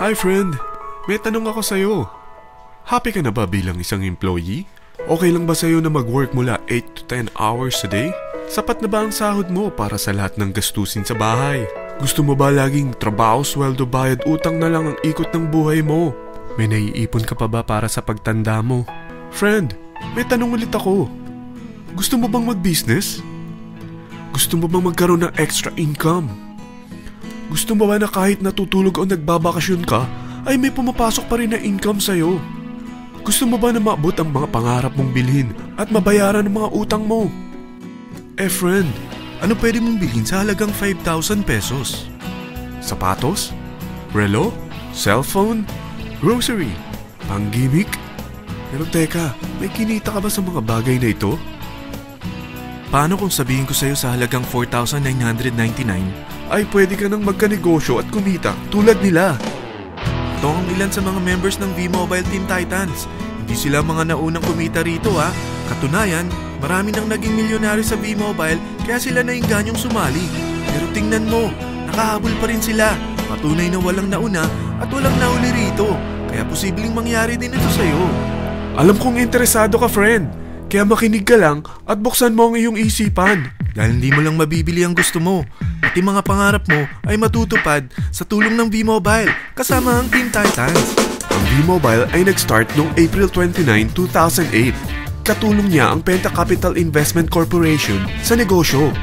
Hi friend, may tanong ako sa'yo. Happy ka na ba bilang isang employee? Okay lang ba sa'yo na mag-work mula 8 to 10 hours a day? Sapat na ba ang sahod mo para sa lahat ng gastusin sa bahay? Gusto mo ba laging trabaho, sweldo, bayad, utang na lang ang ikot ng buhay mo? May naiipon ka pa ba para sa pagtanda mo? Friend, may tanong ulit ako. Gusto mo bang mag-business? Gusto mo bang magkaroon ng extra income? Gusto mo ba na kahit natutulog o nagbabakasyon ka, ay may pumapasok pa rin na income sa'yo? Gusto mo ba na maabot ang mga pangarap mong bilhin at mabayaran ang mga utang mo? Friend, ano pwede mong bilhin sa halagang 5,000 pesos? Sapatos? Relo? Cellphone? Grocery? Pang-gimmick? Pero teka, may kinita ka ba sa mga bagay na ito? Paano kung sabihin ko sa'yo sa halagang 4,999 ay pwede ka nang magkanegosyo at kumita tulad nila? Ito ang ilan sa mga members ng V-Mobile Team Titans. Hindi sila mga naunang kumita rito ha. Katunayan, marami nang naging milyonaryo sa V-Mobile kaya sila naingganyong sumali. Pero tingnan mo, nakahabol pa rin sila. Patunay na walang nauna at walang nauli rito. Kaya posibleng mangyari din ito sa'yo. Alam kong interesado ka, friend. Kaya makinig ka lang at buksan mo ang iyong isipan. Dahil hindi mo lang mabibili ang gusto mo. Pati mga pangarap mo ay matutupad sa tulong ng V-Mobile kasama ang Team Titans. Ang V-Mobile ay nag-start noong April 29, 2008. Katulong niya ang Penta Capital Investment Corporation sa negosyo.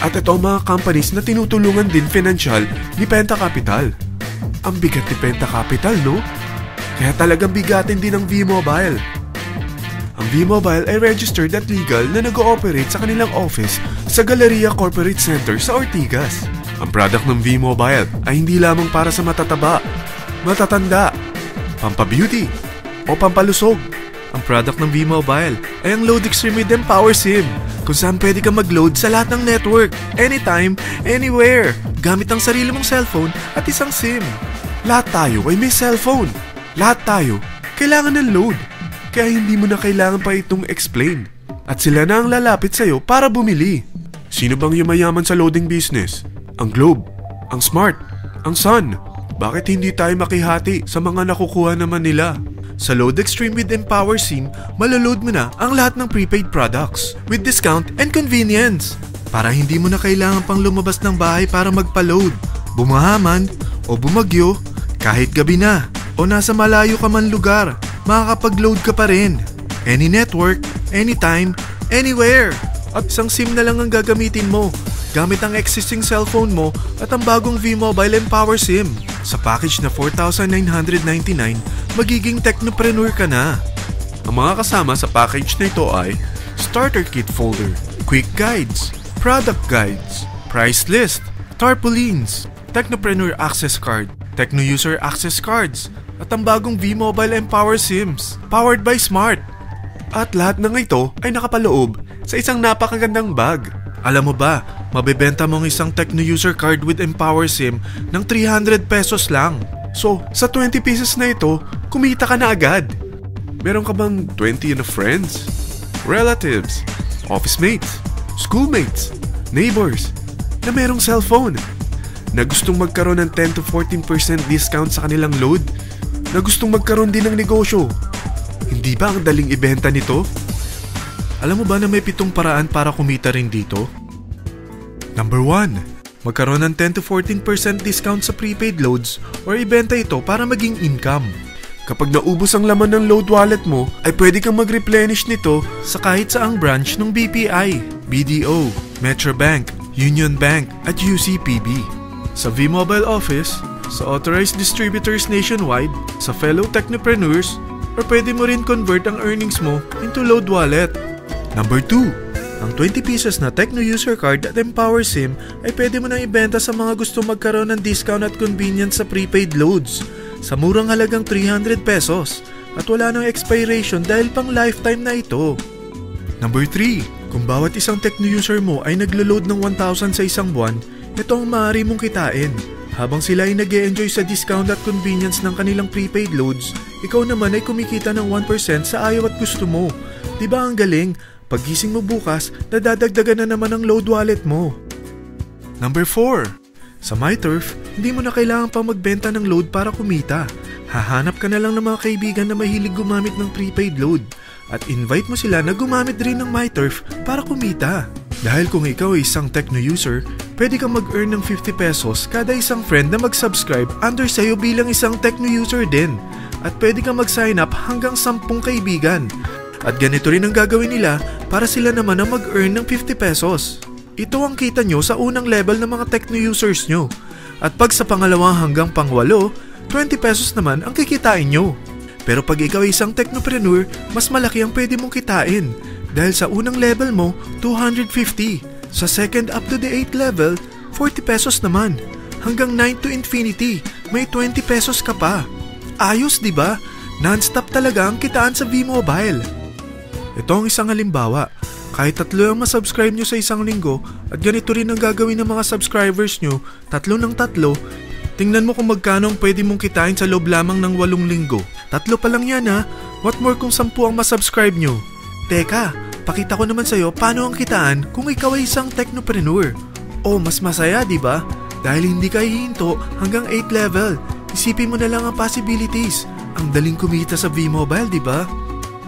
At ito ang mga companies na tinutulungan din financial ni Penta Capital. Ang bigat ni Penta Capital, no? Kaya talagang bigatin din ang V-Mobile. Ang V-Mobile ay registered at legal na nag-ooperate sa kanilang office sa Galleria Corporate Center sa Ortigas. Ang product ng V-Mobile ay hindi lamang para sa matataba, matatanda, pampabeauty, o pampalusog. Ang product ng V-Mobile ay ang Load Extreme with Empower SIM, kung saan pwede ka mag-load sa lahat ng network, anytime, anywhere, gamit ang sarili mong cellphone at isang SIM. Lahat tayo ay may cellphone. Lahat tayo kailangan ng load. Kaya hindi mo na kailangan pa itong explain. At sila na ang lalapit sa'yo para bumili. Sino bang yumayaman sa loading business? Ang Globe, ang Smart, ang Sun. Bakit hindi tayo makihati sa mga nakukuha naman nila? Sa Load Extreme with Empower SIM, maloload mo na ang lahat ng prepaid products with discount and convenience. Para hindi mo na kailangan pang lumabas ng bahay para magpa-load. Bumahaman o bumagyo, kahit gabi na o nasa malayo ka man lugar, makakapag-load ka pa rin. Any network, anytime, anywhere. At isang SIM na lang ang gagamitin mo gamit ang existing cellphone mo at ang bagong V-Mobile Empower SIM. Sa package na 4,999, magiging technopreneur ka na. Ang mga kasama sa package na ito ay Starter Kit Folder, Quick Guides, Product Guides, Price List, Tarpaulins, Technopreneur Access Card, Techno User Access Cards, at ang bagong V-Mobile Empower SIMs, powered by Smart. At lahat ng ito ay nakapaloob sa isang napakagandang bag. Alam mo ba, mabebenta mo ang isang Techno User Card with Empower SIM ng 300 pesos lang. So, sa 20 pieces na ito, kumita ka na agad. Meron ka bang 20 na friends, relatives, office mates, schoolmates, neighbors, na merong cellphone, na gustong magkaroon ng 10 to 14% discount sa kanilang load, na gustong magkaroon din ng negosyo? Hindi ba ang daling ibenta nito? Alam mo ba na may 7 paraan para kumita rin dito? Number 1. Magkaroon ng 10 to 14% discount sa prepaid loads or ibenta ito para maging income. Kapag naubos ang laman ng load wallet mo, ay pwede kang mag-replenish nito sa kahit saang branch ng BPI, BDO, Metrobank, Union Bank at UCPB. Sa V-Mobile Office, sa authorized distributors nationwide, sa fellow technopreneurs, or pwede mo rin convert ang earnings mo into load wallet. Number 2. Ang 20 pieces na Techno User Card at Empower SIM ay pwede mo nang ibenta sa mga gusto magkaroon ng discount at convenience sa prepaid loads sa murang halagang 300 pesos at wala nang expiration dahil pang lifetime na ito. Number 3. Kung bawat isang Techno user mo ay naglo-load ng 1,000 sa isang buwan, ito ang maaari mong kitain. Habang sila ay nag-e-enjoy sa discount at convenience ng kanilang prepaid loads, ikaw naman ay kumikita ng 1% sa ayaw at gusto mo. Diba ang galing? Paggising mo bukas, nadadagdagan na naman ang load wallet mo. Number 4. Sa MyTurf, hindi mo na kailangan pa magbenta ng load para kumita. Hahanap ka na lang ng mga kaibigan na mahilig gumamit ng prepaid load at invite mo sila na gumamit rin ng MyTurf para kumita. Dahil kung ikaw ay isang Tecno user, pwede kang mag-earn ng 50 pesos kada isang friend na mag-subscribe under sa'yo bilang isang Tecno user din. At pwede kang mag-sign up hanggang 10 kaibigan. At ganito rin ang gagawin nila para sila naman ang mag-earn ng 50 pesos. Ito ang kita nyo sa unang level ng mga Tecno users nyo. At pag sa pangalawa hanggang pangwalo, 20 pesos naman ang kikitain nyo. Pero pag ikaw ay isang technopreneur, mas malaki ang pwede mong kitain. Dahil sa unang level mo, 250. Sa second up to the 8th level, 40 pesos naman. Hanggang 9 to infinity, may 20 pesos ka pa. Ayos, di ba? Non-stop talaga ang kitaan sa V-Mobile. Ito ang isang halimbawa. Kahit 3 ang masubscribe nyo sa isang linggo at ganito rin ang gagawin ng mga subscribers nyo, 3 ng 3, tingnan mo kung magkano ang pwede mong kitain sa loob lamang ng 8 linggo. 3 pa lang yan ha. What more kung 10 ang masubscribe nyo? Teka, pakita ko naman sa'yo paano ang kitaan kung ikaw ay isang technopreneur. Oh, mas masaya, di ba? Dahil hindi ka hihinto hanggang 8th level. Isipin mo na lang ang possibilities. Ang daling kumita sa V-Mobile, di ba?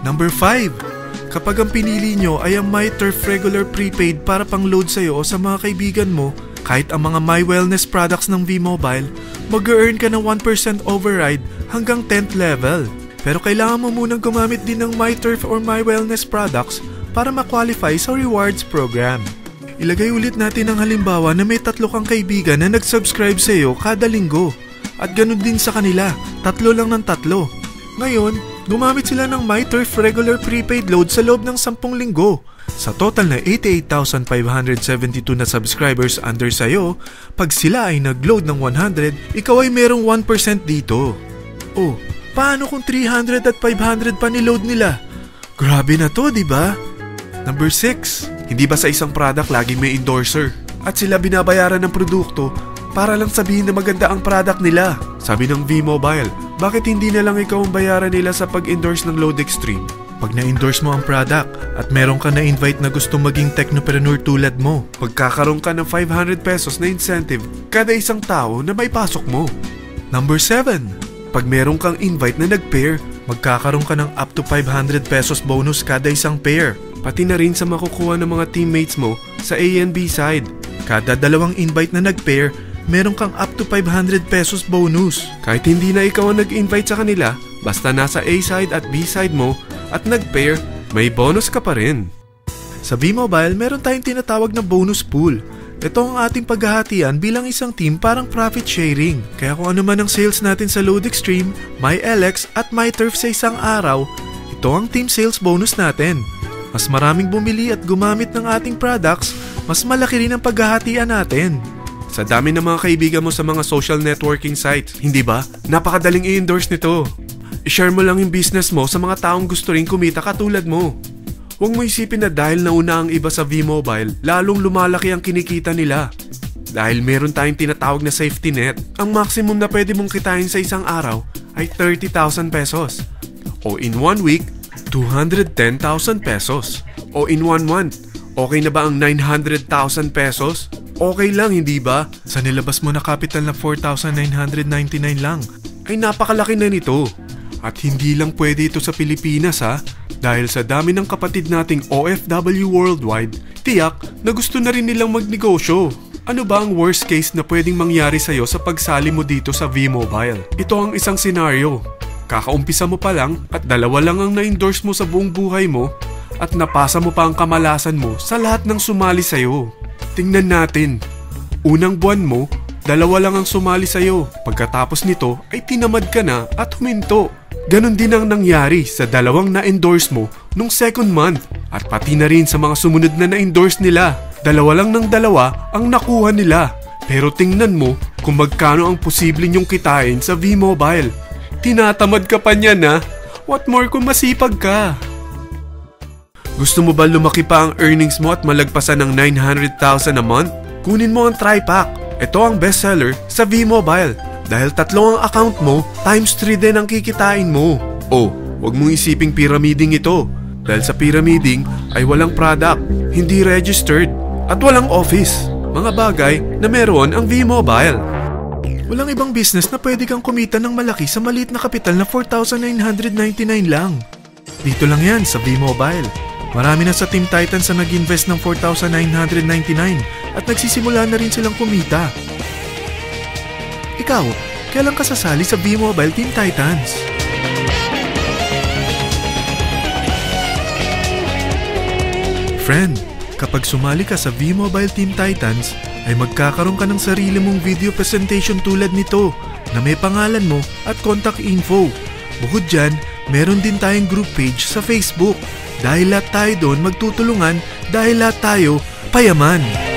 Number 5. Kapag ang pinili nyo ay ang MyTurf regular prepaid para pang-load sa'yo o sa mga kaibigan mo, kahit ang mga My Wellness products ng V-Mobile, mag-earn ka ng 1% override hanggang 10th level. Pero kailangan mo munang gumamit din ng MyTurf or My Wellness products para ma-qualify sa rewards program. Ilagay ulit natin ang halimbawa na may 3 kang kaibigan na nag-subscribe sa'yo kada linggo. At ganun din sa kanila, 3 lang ng 3. Ngayon, gumamit sila ng MyTurf regular prepaid load sa loob ng 10 linggo. Sa total na 88,572 na subscribers under sayo, pag sila ay nag-load ng 100, ikaw ay merong 1% dito. Oh, paano kung 300 at 500 pa niload nila? Grabe na to, di ba? Number 6. Hindi ba sa isang product laging may endorser? At sila binabayaran ng produkto para lang sabihin na maganda ang product nila. Sabi ng V-Mobile, bakit hindi na lang ikaw ang bayaran nila sa pag-endorse ng Load Extreme? Pag na-endorse mo ang product at meron ka na-invite na gustong maging technopreneur tulad mo, magkakaroon ka ng 500 pesos na incentive kada isang tao na may pasok mo. Number 7. Pag meron kang invite na nag-pair, magkakaroon ka ng up to 500 pesos bonus kada isang pair. Pati na rin sa makukuha ng mga teammates mo sa A and B side. Kada 2 invite na nag-pair, meron kang up to 500 pesos bonus. Kahit hindi na ikaw ang nag-invite sa kanila, basta nasa A side at B side mo at nag-pair, may bonus ka pa rin. Sa V-Mobile, meron tayong tinatawag na bonus pool. Ito ang ating paghahatian bilang isang team parang profit sharing. Kaya kung ano man ang sales natin sa Load Extreme, MyLX at MyTurf sa isang araw, ito ang team sales bonus natin. Mas maraming bumili at gumamit ng ating products, mas malaki rin ang paghahatian natin. Sa dami ng mga kaibigan mo sa mga social networking sites, hindi ba? Napakadaling i-endorse nito. I-share mo lang yung business mo sa mga taong gusto rin kumita katulad mo. Huwag mo isipin na dahil nauna ang iba sa V-Mobile, lalong lumalaki ang kinikita nila. Dahil meron tayong tinatawag na safety net, ang maximum na pwede mong kitain sa isang araw ay 30,000 pesos. O in 1 week, 210,000 pesos. O in 1 month, okay na ba ang 900,000 pesos? Okay lang, hindi ba? Sa nilabas mo na capital na 4,999 lang, ay napakalaki na nito. At hindi lang pwede ito sa Pilipinas ha, dahil sa dami ng kapatid nating OFW worldwide, tiyak na gusto na rin nilang magnegosyo. Ano ba ang worst case na pwedeng mangyari sa'yo sa pagsali mo dito sa V-Mobile? Ito ang isang senaryo. Kakaumpisa mo pa lang at 2 lang ang na-endorse mo sa buong buhay mo at napasa mo pa ang kamalasan mo sa lahat ng sumali sa'yo. Tingnan natin. Unang buwan mo, 2 lang ang sumali sa'yo. Pagkatapos nito ay tinamad ka na at huminto. Ganon din ang nangyari sa 2 na-endorse mo nung second month at pati na rin sa mga sumunod na na-endorse nila. 2 lang ng 2 ang nakuha nila. Pero tingnan mo kung magkano ang posible nyong kitain sa V-Mobile. Tinatamad ka pa niyan ha? What more kung masipag ka? Gusto mo ba lumaki pa ang earnings mo at malagpasan ng 900,000 a month? Kunin mo ang TriPack. Ito ang bestseller sa V-Mobile. Dahil 3 ang account mo, times 3 din ang kikitain mo. Oh, wag mong isiping pyramiding ito. Dahil sa pyramiding ay walang product, hindi registered, at walang office. mga bagay na meron ang V-Mobile. Walang ibang business na pwede kang kumita ng malaki sa maliit na kapital na 4,999 lang. Dito lang yan sa V-Mobile. Marami na sa Team Titans na nag-invest ng 4,999 at nagsisimula na rin silang kumita. Ikaw, kailan ka sasali sa V-Mobile Team Titans? Friend, kapag sumali ka sa V-Mobile Team Titans, ay magkakaroon ka ng sarili mong video presentation tulad nito na may pangalan mo at contact info. Bukod dyan, meron din tayong group page sa Facebook. Dahil lahat tayo doon magtutulungan dahil lahat tayo payaman.